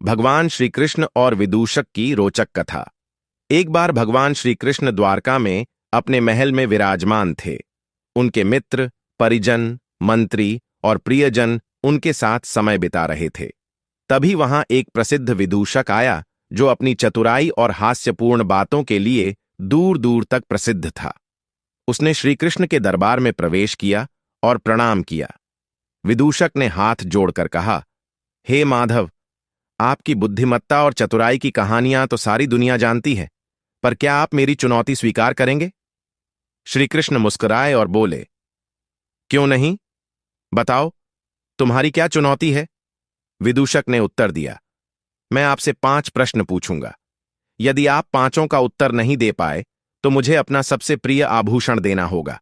भगवान श्री कृष्ण और विदूषक की रोचक कथा। एक बार भगवान श्री कृष्ण द्वारका में अपने महल में विराजमान थे। उनके मित्र, परिजन, मंत्री और प्रियजन उनके साथ समय बिता रहे थे। तभी वहां एक प्रसिद्ध विदूषक आया जो अपनी चतुराई और हास्यपूर्ण बातों के लिए दूर दूर तक प्रसिद्ध था। उसने श्री कृष्ण के दरबार में प्रवेश किया और प्रणाम किया। विदूषक ने हाथ जोड़कर कहा, हे माधव, आपकी बुद्धिमत्ता और चतुराई की कहानियां तो सारी दुनिया जानती है, पर क्या आप मेरी चुनौती स्वीकार करेंगे? श्री कृष्ण मुस्कुराए और बोले, क्यों नहीं, बताओ, तुम्हारी क्या चुनौती है? विदूषक ने उत्तर दिया, मैं आपसे 5 प्रश्न पूछूंगा। यदि आप पांचों का उत्तर नहीं दे पाए तो मुझे अपना सबसे प्रिय आभूषण देना होगा,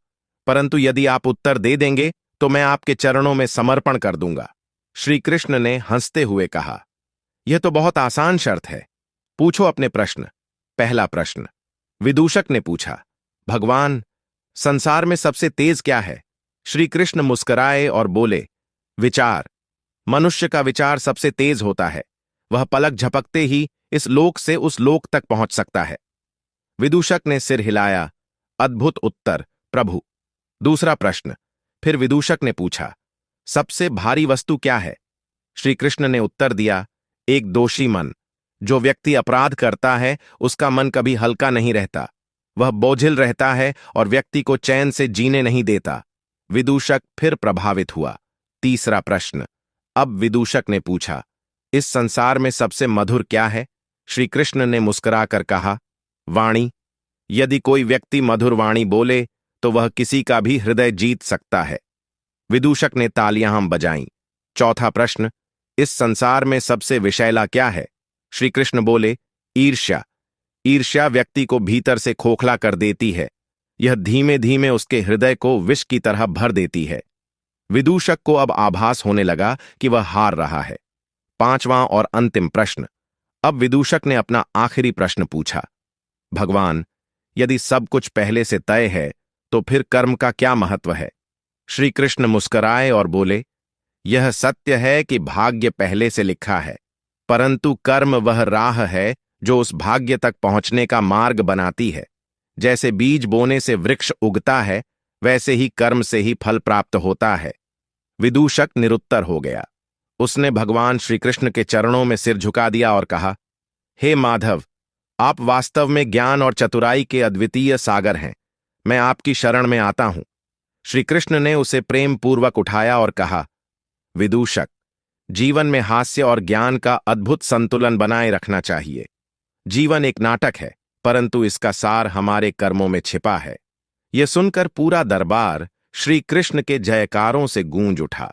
परंतु यदि आप उत्तर दे देंगे तो मैं आपके चरणों में समर्पण कर दूंगा। श्री कृष्ण ने हंसते हुए कहा, यह तो बहुत आसान शर्त है, पूछो अपने प्रश्न। पहला प्रश्न। विदूषक ने पूछा, भगवान, संसार में सबसे तेज क्या है? श्री कृष्ण मुस्कुराए और बोले, विचार। मनुष्य का विचार सबसे तेज होता है। वह पलक झपकते ही इस लोक से उस लोक तक पहुंच सकता है। विदूषक ने सिर हिलाया, अद्भुत उत्तर, प्रभु। दूसरा प्रश्न। फिर विदूषक ने पूछा, सबसे भारी वस्तु क्या है? श्री कृष्ण ने उत्तर दिया, एक दोषी मन। जो व्यक्ति अपराध करता है उसका मन कभी हल्का नहीं रहता। वह बोझिल रहता है और व्यक्ति को चैन से जीने नहीं देता। विदूषक फिर प्रभावित हुआ। तीसरा प्रश्न। अब विदूषक ने पूछा, इस संसार में सबसे मधुर क्या है? श्री कृष्ण ने मुस्कुराकर कहा, वाणी। यदि कोई व्यक्ति मधुर वाणी बोले तो वह किसी का भी हृदय जीत सकता है। विदूषक ने तालियां बजाईं। चौथा प्रश्न। इस संसार में सबसे विषैला क्या है? श्री कृष्ण बोले, ईर्ष्या। ईर्ष्या व्यक्ति को भीतर से खोखला कर देती है। यह धीमे धीमे उसके हृदय को विष की तरह भर देती है। विदूषक को अब आभास होने लगा कि वह हार रहा है। पांचवां और अंतिम प्रश्न। अब विदूषक ने अपना आखिरी प्रश्न पूछा, भगवान, यदि सब कुछ पहले से तय है तो फिर कर्म का क्या महत्व है? श्री कृष्ण मुस्कुराए और बोले, यह सत्य है कि भाग्य पहले से लिखा है, परंतु कर्म वह राह है जो उस भाग्य तक पहुंचने का मार्ग बनाती है। जैसे बीज बोने से वृक्ष उगता है, वैसे ही कर्म से ही फल प्राप्त होता है। विदूषक निरुत्तर हो गया। उसने भगवान श्री कृष्ण के चरणों में सिर झुका दिया और कहा, हे माधव, आप वास्तव में ज्ञान और चतुराई के अद्वितीय सागर हैं। मैं आपकी शरण में आता हूं। श्री कृष्ण ने उसे प्रेम पूर्वक उठाया और कहा, विदूषक, जीवन में हास्य और ज्ञान का अद्भुत संतुलन बनाए रखना चाहिए। जीवन एक नाटक है, परंतु इसका सार हमारे कर्मों में छिपा है। यह सुनकर पूरा दरबार श्री कृष्ण के जयकारों से गूंज उठा।